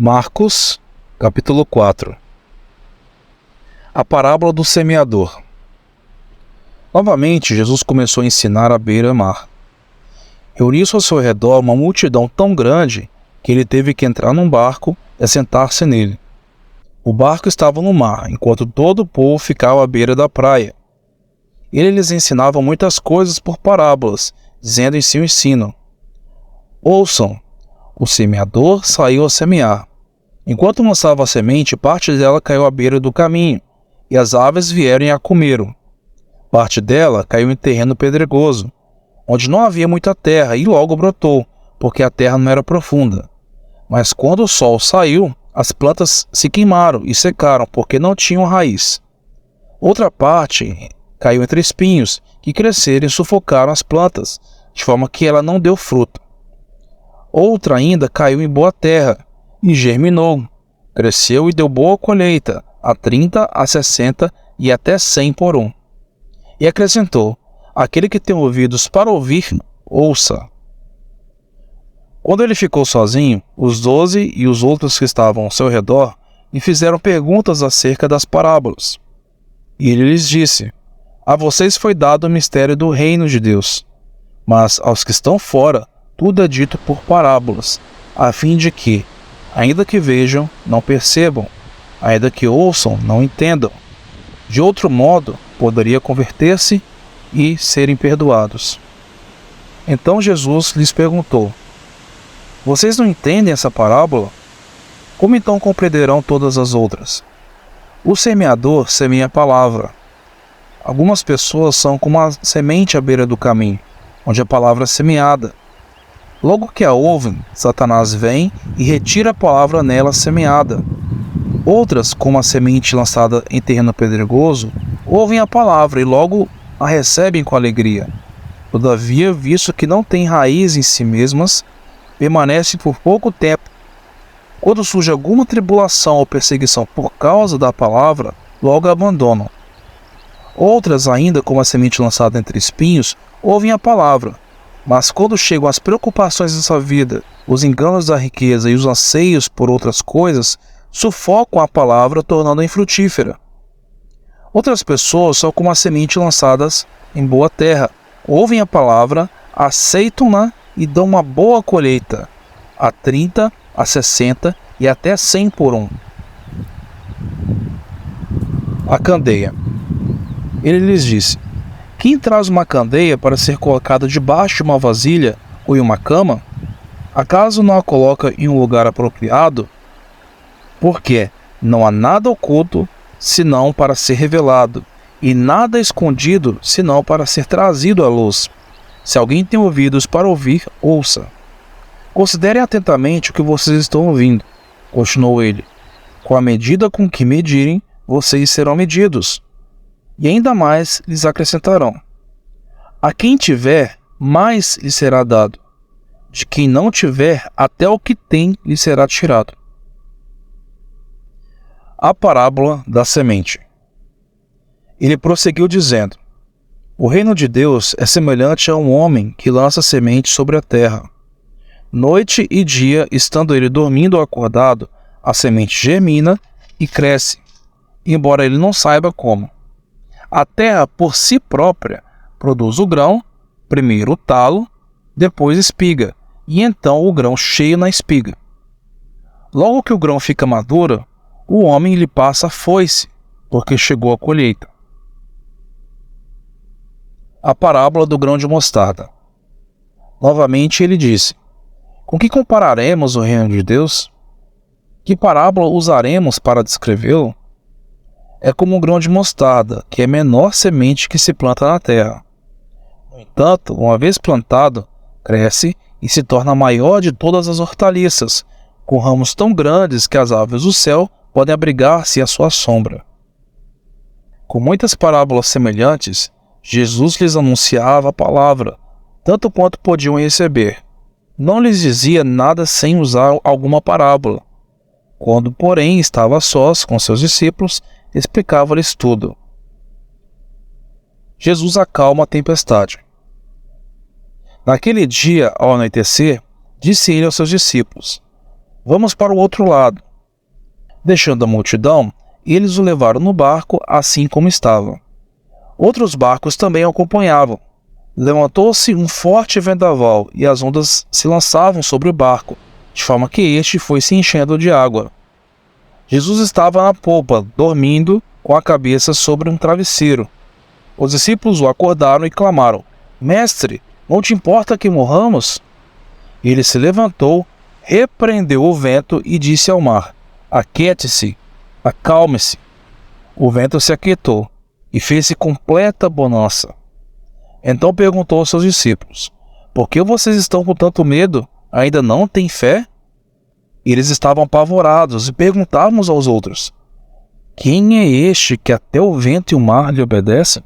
Marcos, capítulo 4. A parábola do semeador. Novamente, Jesus começou a ensinar à beira-mar. Reuniu-se ao seu redor uma multidão tão grande que ele teve que entrar num barco e assentar-se nele. O barco estava no mar, enquanto todo o povo ficava à beira da praia. Ele lhes ensinava muitas coisas por parábolas, dizendo em seu ensino: Ouçam, o semeador saiu a semear. Enquanto lançava a semente, parte dela caiu à beira do caminho, e as aves vieram e a comeram. Parte dela caiu em terreno pedregoso, onde não havia muita terra, e logo brotou, porque a terra não era profunda. Mas quando o sol saiu, as plantas se queimaram e secaram, porque não tinham raiz. Outra parte caiu entre espinhos, que cresceram e sufocaram as plantas, de forma que ela não deu fruto. Outra ainda caiu em boa terra, e germinou, cresceu e deu boa colheita, a 30, a 60 e até 100 por um. E acrescentou: aquele que tem ouvidos para ouvir, ouça. Quando ele ficou sozinho, os 12 e os outros que estavam ao seu redor lhe fizeram perguntas acerca das parábolas. E ele lhes disse: a vocês foi dado o mistério do reino de Deus, mas aos que estão fora, tudo é dito por parábolas, a fim de que, ainda que vejam, não percebam, ainda que ouçam, não entendam. De outro modo, poderia converter-se e serem perdoados. Então Jesus lhes perguntou: vocês não entendem essa parábola? Como então compreenderão todas as outras? O semeador semeia a palavra. Algumas pessoas são como a semente à beira do caminho, onde a palavra é semeada. Logo que a ouvem, Satanás vem e retira a palavra nela semeada. Outras, como a semente lançada em terreno pedregoso, ouvem a palavra e logo a recebem com alegria. Todavia, visto que não têm raiz em si mesmas, permanecem por pouco tempo. Quando surge alguma tribulação ou perseguição por causa da palavra, logo a abandonam. Outras ainda, como a semente lançada entre espinhos, ouvem a palavra, mas quando chegam as preocupações dessa vida, os enganos da riqueza e os anseios por outras coisas, sufocam a palavra, tornando-a infrutífera. Outras pessoas são como a semente lançadas em boa terra, ouvem a palavra, aceitam-na e dão uma boa colheita, a 30, a 60 e até 100 por um. A candeia. Ele lhes disse: quem traz uma candeia para ser colocada debaixo de uma vasilha ou em uma cama? Acaso não a coloca em um lugar apropriado? Porque não há nada oculto, senão para ser revelado, e nada escondido, senão para ser trazido à luz. Se alguém tem ouvidos para ouvir, ouça. Considerem atentamente o que vocês estão ouvindo, continuou ele. Com a medida com que medirem, vocês serão medidos. E ainda mais lhes acrescentarão: a quem tiver, mais lhe será dado. De quem não tiver, até o que tem lhe será tirado. A parábola da semente. Ele prosseguiu dizendo: o reino de Deus é semelhante a um homem que lança semente sobre a terra. Noite e dia, estando ele dormindo ou acordado, a semente germina e cresce, embora ele não saiba como. A terra, por si própria, produz o grão, primeiro o talo, depois espiga, e então o grão cheio na espiga. Logo que o grão fica maduro, o homem lhe passa a foice, porque chegou a colheita. A parábola do grão de mostarda. Novamente ele disse: com que compararemos o reino de Deus? Que parábola usaremos para descrevê-lo? É como um grão de mostarda, que é a menor semente que se planta na terra. No entanto, uma vez plantado, cresce e se torna a maior de todas as hortaliças, com ramos tão grandes que as aves do céu podem abrigar-se à sua sombra. Com muitas parábolas semelhantes, Jesus lhes anunciava a palavra, tanto quanto podiam receber. Não lhes dizia nada sem usar alguma parábola. Quando, porém, estava a sós com seus discípulos, explicava-lhes tudo. Jesus acalma a tempestade. Naquele dia, ao anoitecer, disse ele aos seus discípulos: Vamos para o outro lado. Deixando a multidão, eles o levaram no barco assim como estava. Outros barcos também o acompanhavam. Levantou-se um forte vendaval e as ondas se lançavam sobre o barco, de forma que este foi se enchendo de água. Jesus estava na polpa, dormindo, com a cabeça sobre um travesseiro. Os discípulos o acordaram e clamaram: Mestre, não te importa que morramos? Ele se levantou, repreendeu o vento e disse ao mar: Aquiete-se, acalme-se. O vento se aquietou e fez-se completa bonança. Então perguntou aos seus discípulos: Por que vocês estão com tanto medo? Ainda não têm fé? Eles estavam apavorados e perguntavam uns aos outros: Quem é este que até o vento e o mar lhe obedecem?